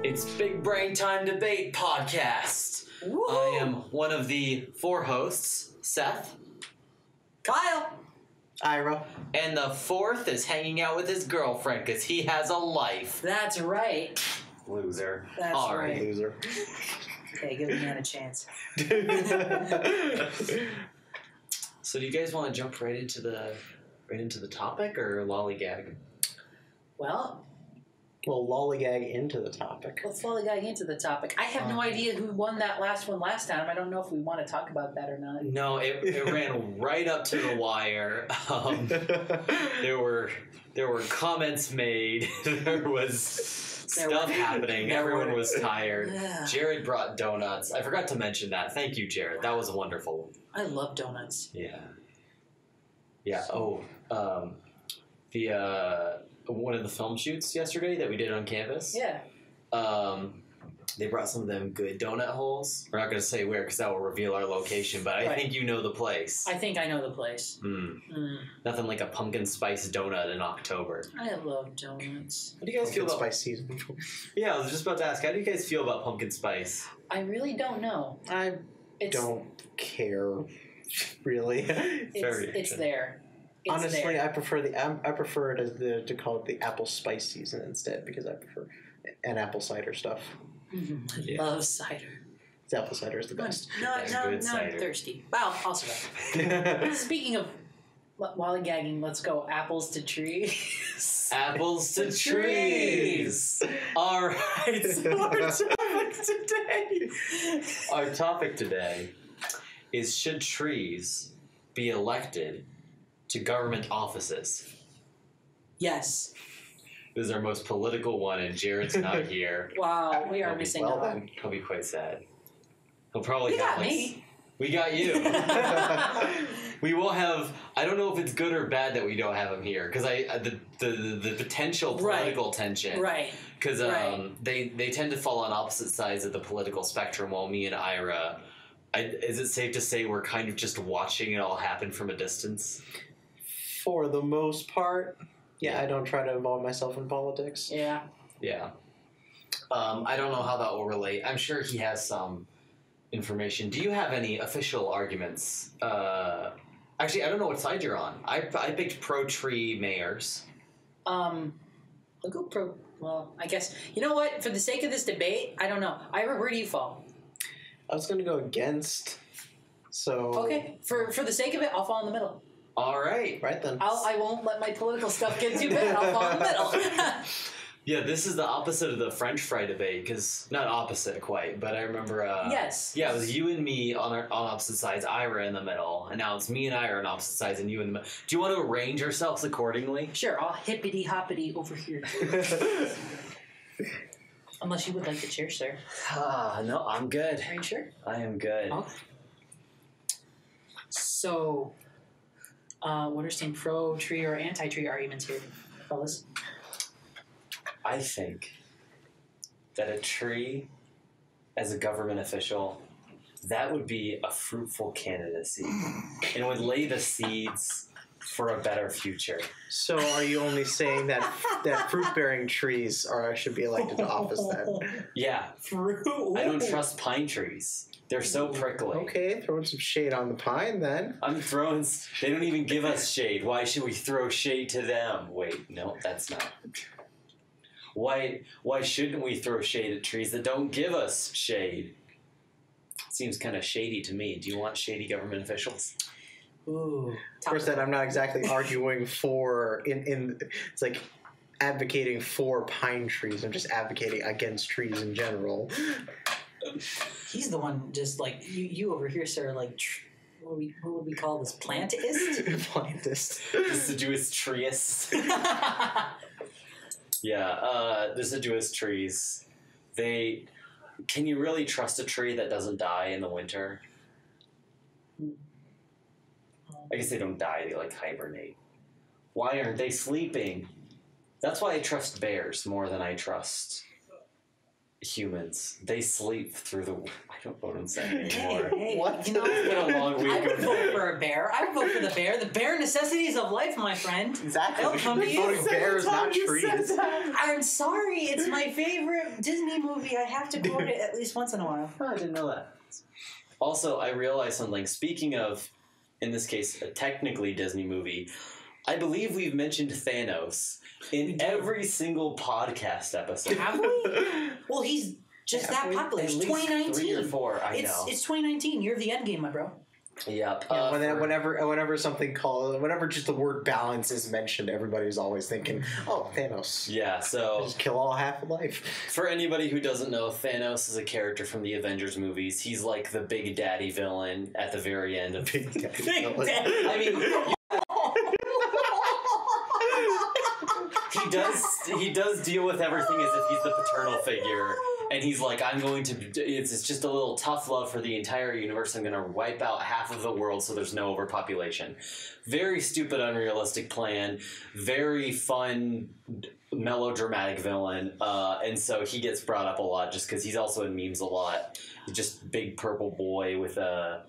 It's Big Brain Time Debate Podcast. Woo! I am one of the four hosts, Seth. Kyle. Ira. And the fourth is hanging out with his girlfriend because he has a life. That's right. Loser. That's All right. Loser. Okay, give the man a chance. So do you guys want to jump right into the topic or lollygag? Well, We'll lollygag into the topic. let's lollygag into the topic. I have no idea who won that last one last time. I don't know if we want to talk about that or not. No, it ran right up to the wire. There were comments made. There was stuff happening. Everyone was tired. Yeah. Jared brought donuts. I forgot to mention that. Thank you, Jared. That was wonderful. I love donuts. Yeah. Yeah. One of the film shoots yesterday that we did on campus. Yeah. They brought some of them good donut holes. We're not going to say where because that will reveal our location, but I Right. think you know the place. I think I know the place. Nothing like a pumpkin spice donut in October. I love donuts. How do you guys feel about spice season? Yeah, I was just about to ask. How do you guys feel about pumpkin spice? I really don't know. I It's, don't care, really. It's there. It's Honestly, there. I prefer it as to call it the apple spice season instead because I prefer an apple cider stuff. I Yeah. love cider. The apple cider is the best. No, Good I'm cider. thirsty. Wow, also speaking of lollygagging, let's go apples to trees. Apples to trees. All right. So our topic today is: should trees be elected to government offices? Yes. This is our most political one, and Jared's not here. Wow, we are Well, missing well out. then. He'll be quite sad. He'll probably You have got me. We got you. We will have. I don't know if it's good or bad that we don't have him here because the potential political tension. Right. Because Right. they tend to fall on opposite sides of the political spectrum. While me and Ira, is it safe to say we're kind of just watching it all happen from a distance? For the most part, yeah, I don't try to involve myself in politics. Yeah. Yeah. I don't know how that will relate. I'm sure he has some information. Do you have any official arguments? Actually, I don't know what side you're on. I picked pro-tree mayors. I'll go pro. Well, I guess you know what. For the sake of this debate, I don't know. Ira, where do you fall? I was going to go against, so... Okay. For the sake of it, I'll fall in the middle. All right. Right then. I won't let my political stuff get too bad. I'll fall in the middle. Yeah, this is the opposite of the French fry debate, because not opposite quite, but I remember. Yes. Yeah, it was you and me on opposite sides, Ira in the middle, and now it's me and Ira on opposite sides, and you in the middle. Do you want to arrange yourselves accordingly? Sure. I'll hippity hoppity over here. Unless you would like the chair, sir. No, I'm good. Are you sure? I am good. Okay. So, what are some pro-tree or anti-tree arguments here, fellas? I think that a tree, as a government official, that would be a fruitful candidacy and would lay the seeds for a better future. So are you only saying that fruit-bearing trees should be elected to office then? Yeah. Fruit. I don't trust pine trees. They're so prickly. Okay, throwing some shade on the pine then. I'm throwing... They don't even give us shade. Why should we throw shade to them? Wait, no, that's not... Why shouldn't we throw shade at trees that don't give us shade? Seems kind of shady to me. Do you want shady government officials? Ooh. Of course, then I'm not exactly arguing for... It's like advocating for pine trees. I'm just advocating against trees in general. He's the one just like, you over here, sir, like... What would we call this? Plantist? Plantist. Deciduous trees. Yeah, deciduous trees. Can you really trust a tree that doesn't die in the winter? I guess they don't die, they like hibernate. Why aren't they sleeping? That's why I trust bears more than I trust humans. They sleep through the... I don't know what I'm saying anymore. Hey, What? you know, It's been a long week. I would vote for a bear. I would vote for the bear. The bare necessities of life, my friend. Exactly. They'll come to you. Voting bears, not trees. I'm sorry, it's my favorite Disney movie. I have to quote it at least once in a while. Oh, I didn't know that. Also, I realized something. Speaking of, in this case, a technically Disney movie, I believe we've mentioned Thanos in every single podcast episode. Have we? Well, he's just that popular. At It's least 2019. 3 or 4, I know. It's 2019. You're the end game, my bro. Yep. Yeah, whenever something called, whenever just the word balance is mentioned, everybody's always thinking, "Oh, Thanos." Yeah, so Just kill all half of life. for anybody who doesn't know, Thanos is a character from the Avengers movies. He's like the big daddy villain at the very end of... Big Daddy. I mean, he does deal with everything as if he's the paternal figure, and he's like, I'm going to... It's just a little tough love for the entire universe. I'm going to wipe out half of the world so there's no overpopulation. Very stupid, unrealistic plan. Very fun, melodramatic villain. And so he gets brought up a lot just because he's also in memes a lot. He's just big purple boy with a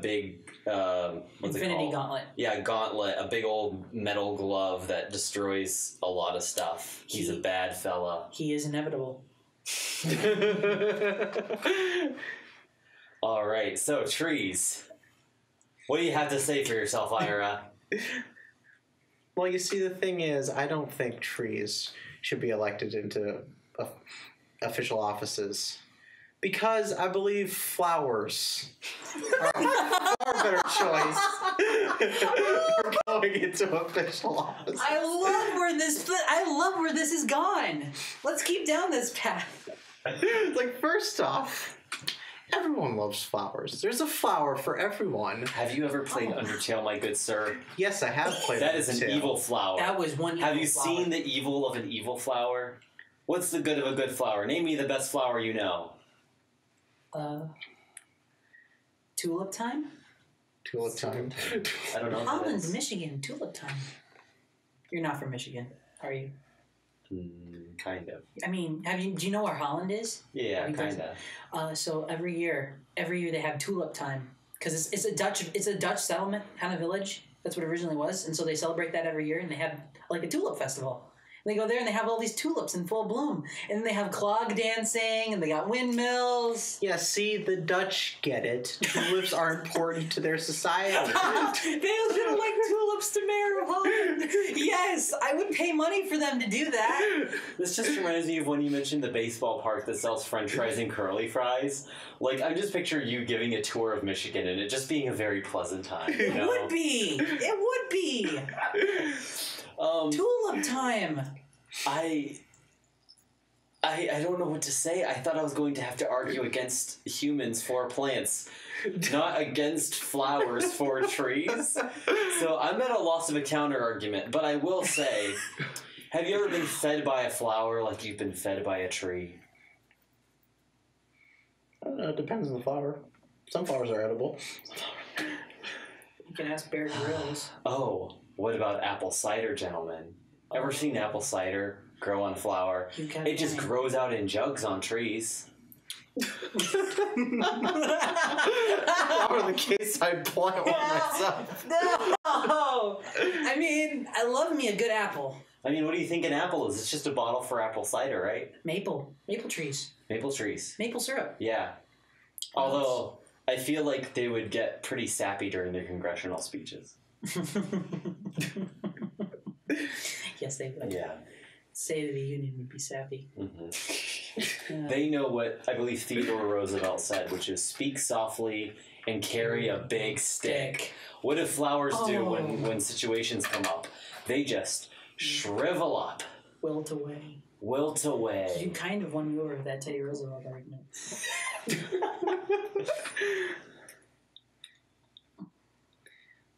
big what's it Infinity called? Gauntlet. Yeah, gauntlet, a big old metal glove that destroys a lot of stuff. He's a bad fella. He is inevitable. All right, so trees. What do you have to say for yourself, Ira? Well, you see, the thing is, I don't think trees should be elected into official offices. Because I believe flowers are a far better choice for going into official office. I love where this is gone. Let's keep down this path. Like, first off, everyone loves flowers. There's a flower for everyone. Have you ever played Undertale, my good sir? Yes, I have played That is an Undertale. evil flower. That was one. Have evil you flower. seen the evil of an evil flower? What's the good of a good flower? Name me the best flower you know. Tulip time? Tulip time. I don't know. what that Holland, is. Michigan. Tulip time. You're not from Michigan, are you? Kind of. I mean, do you know where Holland is? Yeah, Have you kind of. So every year they have tulip time because it's a Dutch settlement kind of village. That's what it originally was, and so they celebrate that every year, and they have like a tulip festival. And they go there and they have all these tulips in full bloom, and then they have clog dancing, and they got windmills. Yeah, see, the Dutch get it. Tulips are important to their society. They should like tulips to Mayor of Holland. Yes, I would pay money for them to do that. This just reminds me of when you mentioned the baseball park that sells French fries and curly fries. Like, I just picture you giving a tour of Michigan and it just being a very pleasant time. You know? It would be. It would be. Tulip time. I don't know what to say. I thought I was going to have to argue against humans for plants, not against flowers for trees. So I'm at a loss of a counter argument. But I will say, have you ever been fed by a flower like you've been fed by a tree? I don't know, it depends on the flower. Some flowers are edible. You can ask Bear Grylls. Oh, what about apple cider, gentlemen? Ever seen apple cider grow on a flower? It just grows out in jugs on trees. If that were the case, I'd plant one myself. No! I mean, I love me a good apple. I mean, what do you think an apple is? It's just a bottle for apple cider, right? Maple trees. Maple trees. Maple syrup. Yeah. Although, I feel like they would get pretty sappy during their congressional speeches. Yes, they would. Yeah. State of the Union would be sappy. Mm-hmm. They know what I believe Theodore Roosevelt said, which is speak softly and carry a big stick. What do flowers do when situations come up? They just shrivel up. Wilt away. Wilt away. You kind of won me over with that Teddy Roosevelt argument.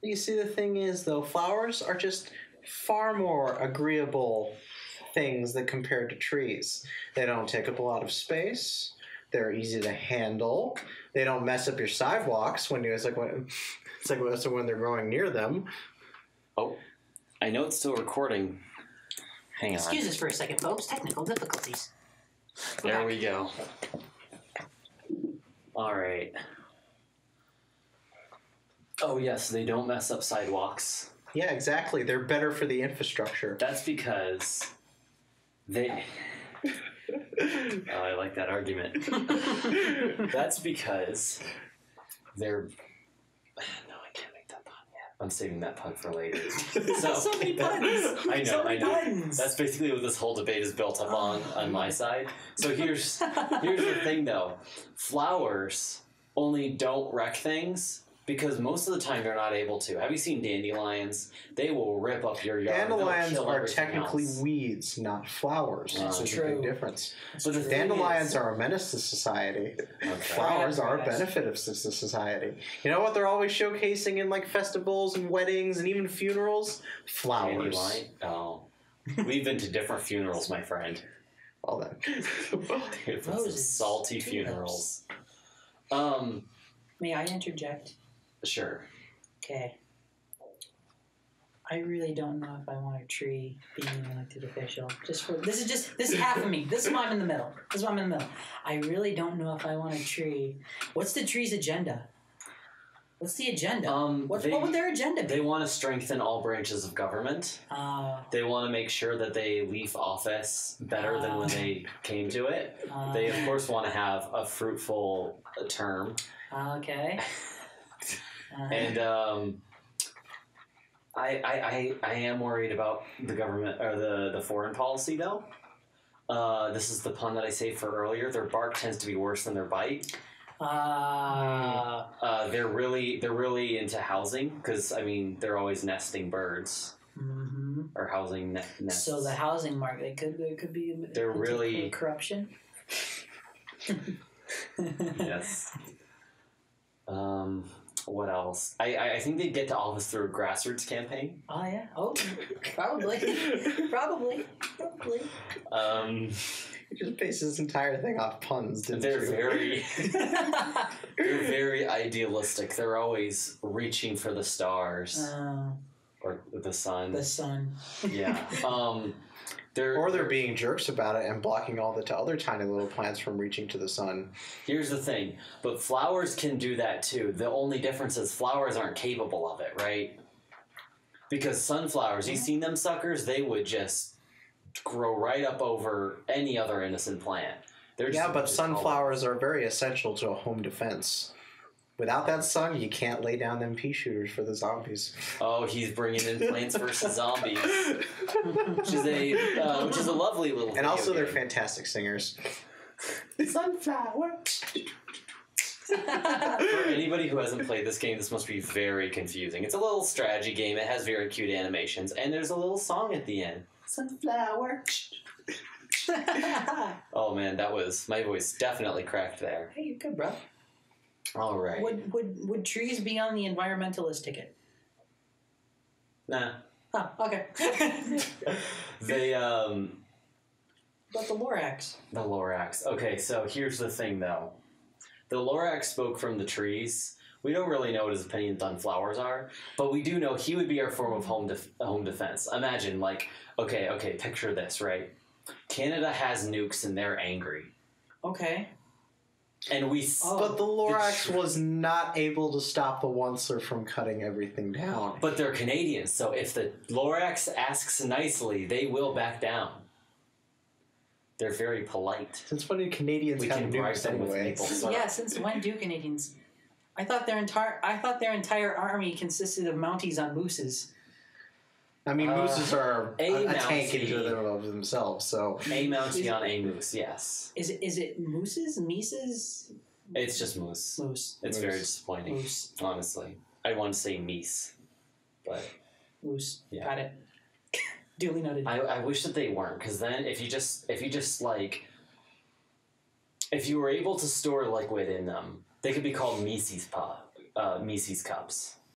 You see, the thing is, though, flowers are just far more agreeable things than compared to trees. They don't take up a lot of space. They're easy to handle. They don't mess up your sidewalks when when they're growing near them. Oh, I know it's still recording. Hang on. Excuse us for a second, folks. Technical difficulties. There we go. All right. Oh, yes, they don't mess up sidewalks. Yeah, exactly. They're better for the infrastructure. That's because they... Oh, I like that argument. That's because they're... No, I can't make that pun yet. I'm saving that pun for later. So many puns. I know, So many puns. That's basically what this whole debate is built up on my side. So here's the thing, though. Flowers only don't wreck things because most of the time they're not able to. Have you seen dandelions? They will rip up your yard. Dandelions They'll kill are everything technically else. weeds, not flowers. That's There's a true. big difference. But the thing Dandelions is- are a menace to society. Okay. Flowers are a Yes. benefit of society. You know what they're always showcasing in like festivals and weddings and even funerals? Flowers. Dandelion? Oh. We've been to different funerals, my friend. All that. Dude, some Roses, salty tulips. funerals. May I interject? Sure. Okay. I really don't know if I want a tree being an elected official. This is half of me. This is why I'm in the middle. I really don't know if I want a tree. What's the tree's agenda? What's the agenda? What would their agenda be? They want to strengthen all branches of government. They want to make sure that they leave office better than when they came to it. They, of course, want to have a fruitful term. Okay. And I am worried about the government or the foreign policy, though. This is the pun that I saved for earlier. Their bark tends to be worse than their bite. They're really into housing because I mean they're always nesting birds or housing nests. So the housing market there could be They're really- corruption. Yes. What else? I think they get to office through a grassroots campaign. Oh yeah. Oh, probably. probably. He just based his entire thing off puns, didn't They're you? they're very idealistic. They're always reaching for the stars or the sun. The sun. Yeah. Or they're being jerks about it and blocking all the other tiny little plants from reaching to the sun. Here's the thing, but flowers can do that too. The only difference is flowers aren't capable of it, right? Because sunflowers, you seen them suckers? They would just grow right up over any other innocent plant. Yeah, but sunflowers are very essential to a home defense. Without that sun, you can't lay down them pea shooters for the zombies. Oh, he's bringing in Plants vs. Zombies, which is a lovely little. And also, they're game. fantastic singers. Sunflower. For anybody who hasn't played this game, this must be very confusing. It's a little strategy game. It has very cute animations, and there's a little song at the end. Sunflower. Oh man, my voice definitely cracked there. Hey, you're good, bro. All right. Would trees be on the environmentalist ticket? Nah. Oh, okay. They But the Lorax. The Lorax. Okay, so here's the thing, though. The Lorax spoke from the trees. We don't really know what his opinions on flowers are, but we do know he would be our form of home defense. Imagine, okay, picture this, right? Canada has nukes and they're angry. Okay. And we... But the Lorax was not able to stop the Oncer from cutting everything down. But they're Canadians, so if the Lorax asks nicely, they will back down. They're very polite. Since when did Canadians have can bribe nukes them with anyway? maple syrup. Yeah, since when do Canadians? I thought their entire army consisted of Mounties on mooses. I mean, mooses are a a tank Mountie. into them of themselves, so... A Mountie on a moose, yes. Is it mooses? Mises? It's just moose. Moose. It's Moose. very disappointing, Moose. honestly. I want to say meese, but Moose. Yeah. Got it. Duly noted. I wish that they weren't, because then if you were able to store liquid in them, they could be called Mises cups.